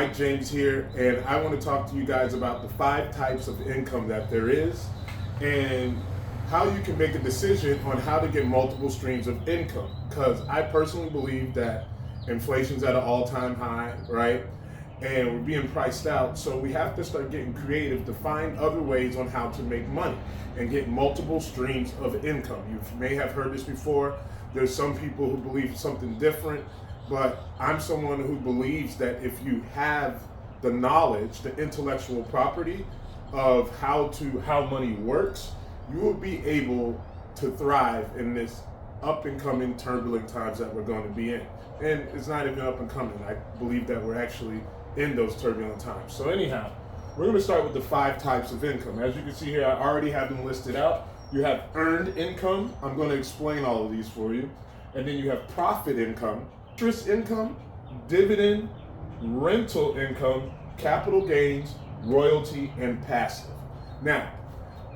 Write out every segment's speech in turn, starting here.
Mike James here, and I want to talk to you guys about the 5 types of income that there is and how you can make a decision on how to get multiple streams of income. Because I personally believe that inflation's at an all-time high, right? And we're being priced out, so we have to start getting creative to find other ways on how to make money and get multiple streams of income. You may have heard this before. There's some people who believe something different, but I'm someone who believes that if you have the knowledge, the intellectual property of how money works, you will be able to thrive in this up and coming turbulent times that we're going to be in. And it's not even up and coming. I believe that we're actually in those turbulent times. So anyhow, we're going to start with the 5 types of income. As you can see here, I already have them listed out. You have earned income. I'm going to explain all of these for you. And then you have profit income, interest income, dividend, rental income, capital gains, royalty, and passive. Now,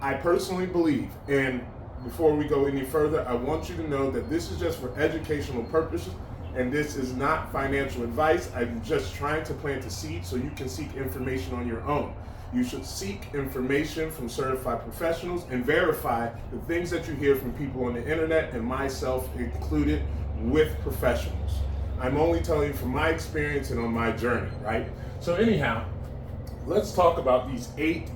I personally believe, and before we go any further, I want you to know that this is just for educational purposes, and this is not financial advice. I'm just trying to plant a seed so you can seek information on your own. You should seek information from certified professionals and verify the things that you hear from people on the internet, and myself included, with professionals. I'm only telling you from my experience and on my journey, right? So anyhow, let's talk about these 8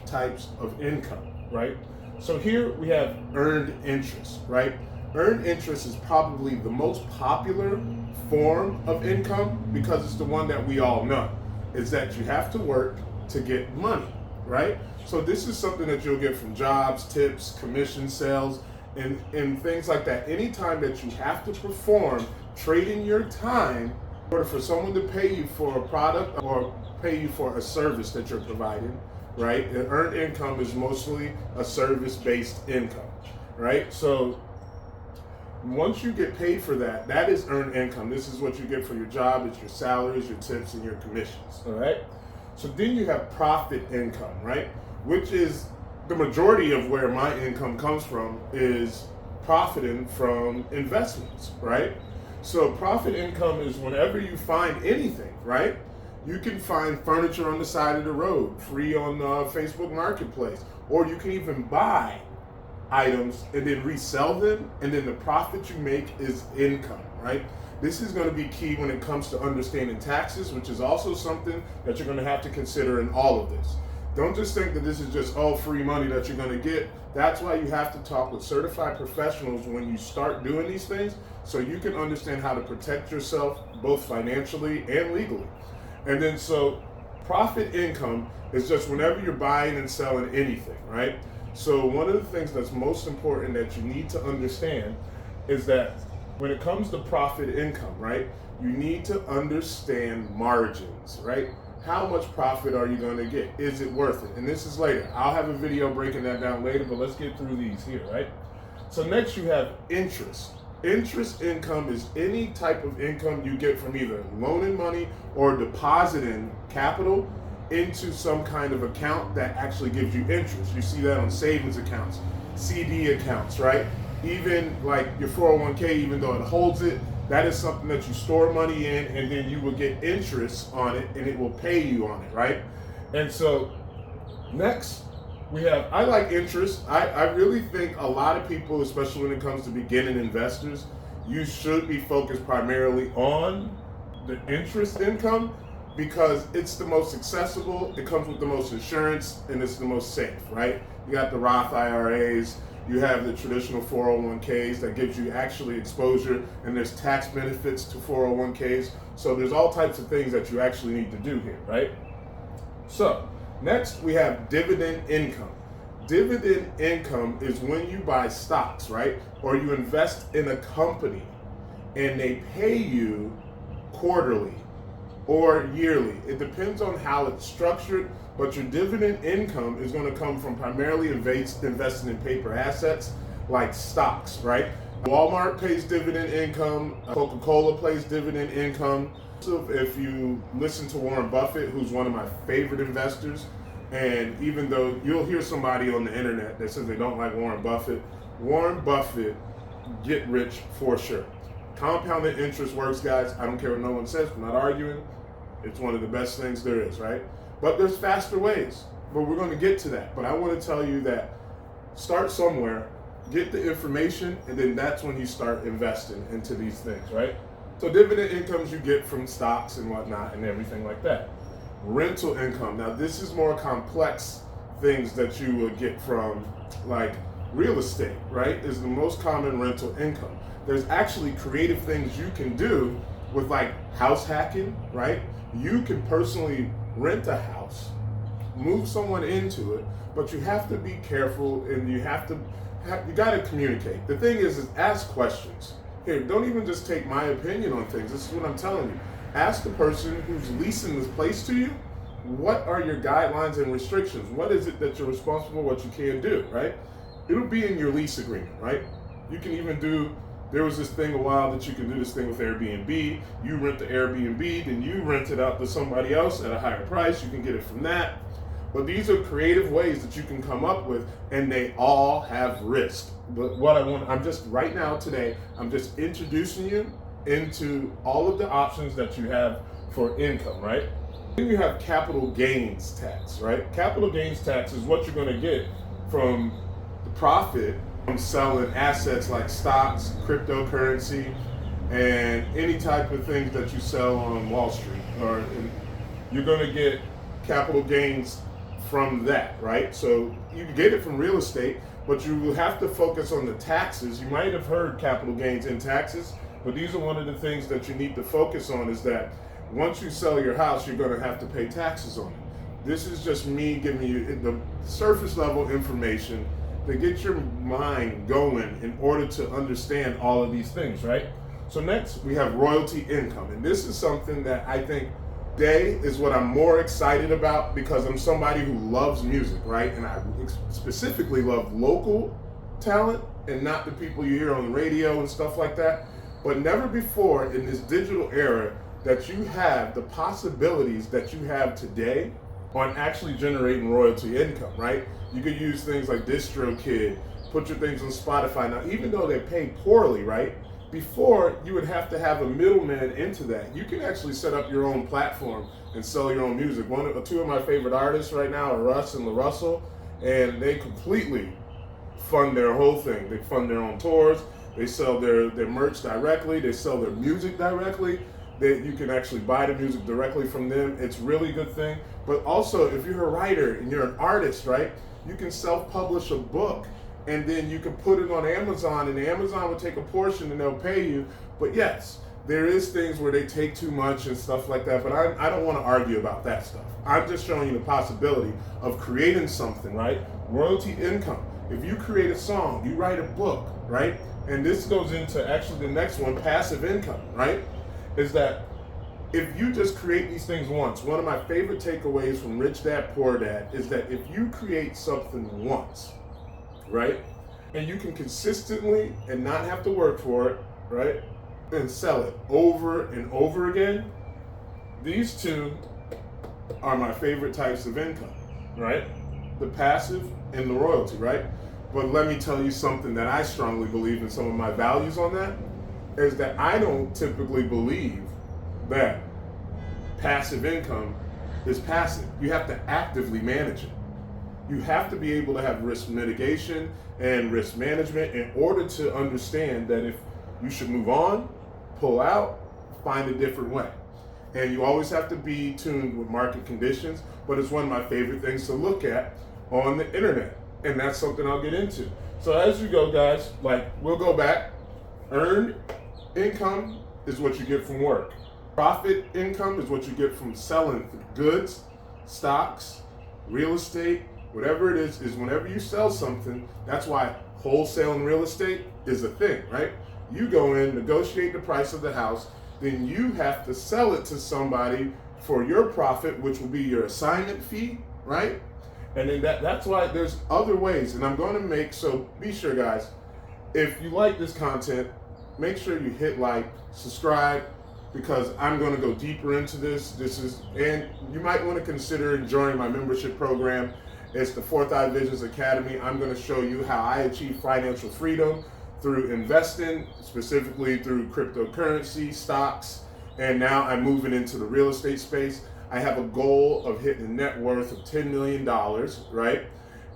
types of income, right? So here we have earned interest, right? Earned interest is probably the most popular form of income because it's the one that we all know, is that you have to work to get money, right? So this is something that you'll get from jobs, tips, commission sales, and things like that. Anytime that you have to perform trading your time in order for someone to pay you for a product or pay you for a service that you're providing, right? And earned income is mostly a service-based income, right? So once you get paid for that, that is earned income. This is what you get for your job. It's your salaries, your tips, and your commissions, all right? So then you have profit income, right? Which is the majority of where my income comes from, is profiting from investments, right? So profit income is whenever you find anything, right? You can find furniture on the side of the road, free on Facebook Marketplace, or you can even buy items and then resell them, and then the profit you make is income, right? This is going to be key when it comes to understanding taxes, which is also something that you're going to have to consider in all of this. Don't just think that this is just all free money that you're going to get. That's why you have to talk with certified professionals when you start doing these things, so you can understand how to protect yourself both financially and legally. And then so profit income is just whenever you're buying and selling anything, right? So one of the things that's most important that you need to understand is that when it comes to profit income, right, you need to understand margins, right? How much profit are you going to get? Is it worth it? And this is later. I'll have a video breaking that down later, but let's get through these here, right? So next you have interest. Interest income is any type of income you get from either loaning money or depositing capital into some kind of account that actually gives you interest. You see that on savings accounts, CD accounts, right? Even like your 401k, even though it holds it, that is something that you store money in, and then you will get interest on it, and it will pay you on it, right? And so next we have, I like interest. I really think a lot of people, especially when it comes to beginning investors, you should be focused primarily on the interest income because it's the most accessible, it comes with the most insurance, and it's the most safe, right? You got the Roth IRAs, you have the traditional 401ks that gives you actually exposure, and there's tax benefits to 401ks. So there's all types of things that you actually need to do here, right? So next we have dividend income. Dividend income is when you buy stocks, right? Or you invest in a company and they pay you quarterly or yearly. It depends on how it's structured, but your dividend income is going to come from primarily investing in paper assets like stocks, right? Walmart pays dividend income, Coca-Cola pays dividend income. So if you listen to Warren Buffett, who's one of my favorite investors, and even though you'll hear somebody on the internet that says they don't like Warren Buffett get rich for sure. Compounded interest works, guys. I don't care what no one says. I'm not arguing. It's one of the best things there is, right? But there's faster ways, but we're going to get to that. But I want to tell you that start somewhere, get the information, and then that's when you start investing into these things, right? So dividend incomes you get from stocks and whatnot and everything like that. Rental income. Now this is more complex things that you would get from like real estate, right? Is the most common rental income. There's actually creative things you can do with like house hacking, right? You can personally rent a house, move someone into it, but you have to be careful and you got to communicate. The thing is ask questions. Here, don't even just take my opinion on things. This is what I'm telling you. Ask the person who's leasing this place to you, what are your guidelines and restrictions? What is it that you're responsible for, what you can do, right? It'll be in your lease agreement, right? You can even do, there was this thing a while that you can do this thing with Airbnb. You rent the Airbnb, then you rent it out to somebody else at a higher price. You can get it from that. But these are creative ways that you can come up with, and they all have risk. But what I'm just right now today, I'm just introducing you into all of the options that you have for income, right? Then you have capital gains tax, right? Capital gains tax is what you're going to get from the profit from selling assets like stocks, cryptocurrency, and any type of things that you sell on Wall Street. You're going to get capital gains from that, right? So you can get it from real estate, but you will have to focus on the taxes. You might have heard capital gains and taxes, but these are one of the things that you need to focus on is that once you sell your house, you're going to have to pay taxes on it. This is just me giving you the surface level information to get your mind going in order to understand all of these things, right? So next we have royalty income, and this is something that I think today is what I'm more excited about because I'm somebody who loves music, right? And I specifically love local talent and not the people you hear on the radio and stuff like that. But never before in this digital era that you have the possibilities that you have today on actually generating royalty income, right? You could use things like DistroKid, put your things on Spotify. Now, even though they pay poorly, right? Before, you would have to have a middleman into that. You can actually set up your own platform and sell your own music. Two of my favorite artists right now are Russ and LaRussell, and they completely fund their whole thing. They fund their own tours. They sell their merch directly. They sell their music directly. You can actually buy the music directly from them. It's a really good thing. But also, if you're a writer and you're an artist, right, you can self-publish a book. And then you can put it on Amazon, and Amazon will take a portion and they'll pay you. But yes, there is things where they take too much and stuff like that, but I don't want to argue about that stuff. I'm just showing you the possibility of creating something, right? Royalty income. If you create a song, you write a book, right? And this goes into actually the next one, passive income, right? Is that if you just create these things once, one of my favorite takeaways from Rich Dad Poor Dad is that if you create something once, right? And you can consistently and not have to work for it, right? And sell it over and over again. These two are my favorite types of income, right? The passive and the royalty, right? But let me tell you something that I strongly believe in. Some of my values on that is that I don't typically believe that passive income is passive. You have to actively manage it. You have to be able to have risk mitigation and risk management in order to understand that if you should move on, pull out, find a different way. And you always have to be tuned with market conditions, but it's one of my favorite things to look at on the internet. And that's something I'll get into. So as you go, guys, we'll go back. Earned income is what you get from work. Profit income is what you get from selling goods, stocks, real estate, whatever it is whenever you sell something. That's why wholesale and real estate is a thing, right? You go in, negotiate the price of the house, then you have to sell it to somebody for your profit, which will be your assignment fee, right? And then that's why there's other ways, and I'm going to so be sure, guys, if you like this content, make sure you hit like, subscribe, because I'm going to go deeper into this. And you might want to consider joining my membership program. It's the Fourth Eye Visions Academy. I'm going to show you how I achieve financial freedom through investing, specifically through cryptocurrency, stocks, And now I'm moving into the real estate space. I have a goal of hitting a net worth of $10 million, right?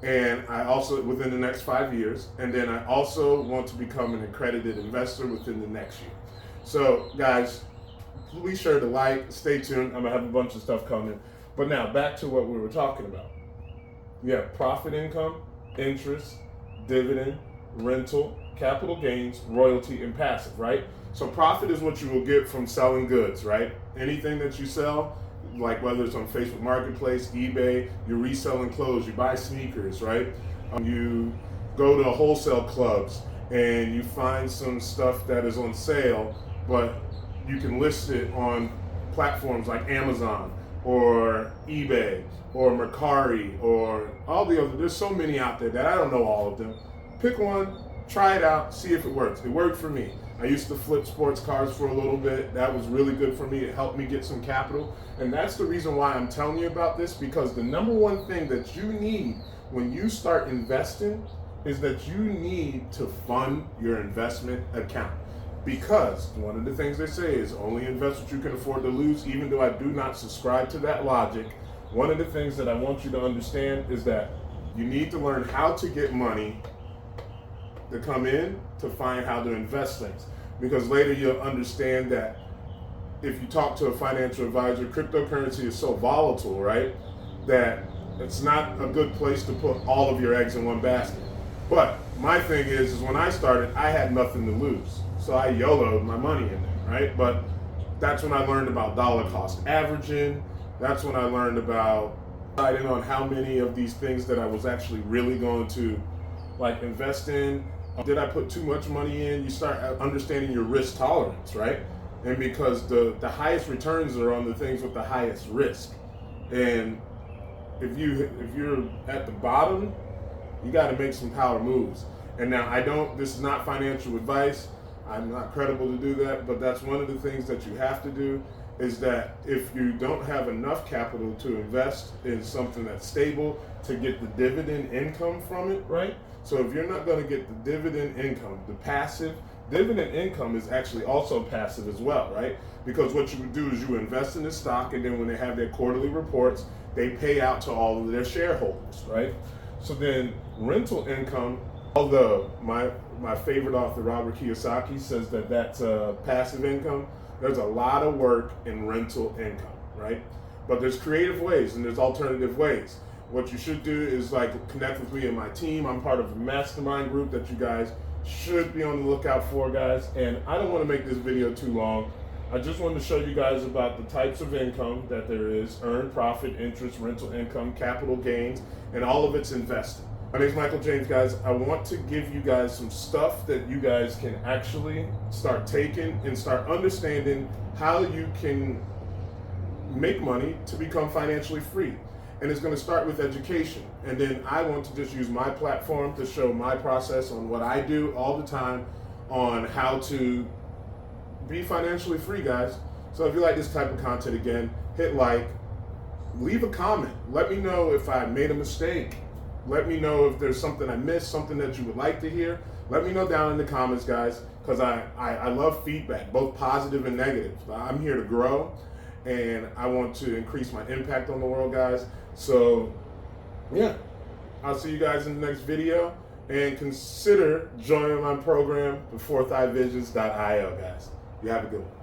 And I also, within the next 5 years, and then I also want to become an accredited investor within the next year. So guys, please share the like, stay tuned. I'm gonna have a bunch of stuff coming. But now back to what we were talking about. You have profit income, interest, dividend, rental, capital gains, royalty, and passive, right? So profit is what you will get from selling goods, right? Anything that you sell, like whether it's on Facebook Marketplace, eBay, you're reselling clothes, you buy sneakers, right? You go to wholesale clubs and you find some stuff that is on sale, but you can list it on platforms like Amazon or eBay or Mercari or all the other, there's so many out there that I don't know all of them. Pick one, try it out, see if it works. It worked for me. I used to flip sports cars for a little bit. That was really good for me. It helped me get some capital. And that's the reason why I'm telling you about this, because the number one thing that you need when you start investing is that you need to fund your investment account. Because one of the things they say is only invest what you can afford to lose, even though I do not subscribe to that logic. One of the things that I want you to understand is that you need to learn how to get money to come in to find how to invest things. Because later you'll understand that if you talk to a financial advisor, cryptocurrency is so volatile, right? That it's not a good place to put all of your eggs in one basket. But my thing is when I started, I had nothing to lose. So I YOLO'd my money in there, right? But that's when I learned about dollar cost averaging. That's when I learned about deciding on how many of these things that I was actually really going to like invest in. Did I put too much money in? You start understanding your risk tolerance, right? And because the highest returns are on the things with the highest risk. And if you're at the bottom, you got to make some power moves. And now this is not financial advice. I'm not credible to do that, but that's one of the things that you have to do is that if you don't have enough capital to invest in something that's stable to get the dividend income from it, right? So if you're not going to get the dividend income, the passive, dividend income is actually also passive as well, right? Because what you would do is you invest in the stock, and then when they have their quarterly reports, they pay out to all of their shareholders, right? So then rental income, although my favorite author, Robert Kiyosaki, says that that's passive income, there's a lot of work in rental income, right? But there's creative ways and there's alternative ways. What you should do is like connect with me and my team. I'm part of a mastermind group that you guys should be on the lookout for, guys. And I don't want to make this video too long. I just wanted to show you guys about the types of income that there is: earned profit, interest, rental income, capital gains, and all of it's invested. My name is Michael James, guys. I want to give you guys some stuff that you guys can actually start taking and start understanding how you can make money to become financially free. And it's going to start with education. And then I want to just use my platform to show my process on what I do all the time on how to be financially free, guys. So if you like this type of content, again, hit like, leave a comment. Let me know if I made a mistake. Let me know if there's something I missed, something that you would like to hear. Let me know down in the comments, guys, because I love feedback, both positive and negative. I'm here to grow, and I want to increase my impact on the world, guys. So, yeah, I'll see you guys in the next video, and consider joining my program, the 4thEyeVisions.io, guys. You have a good one.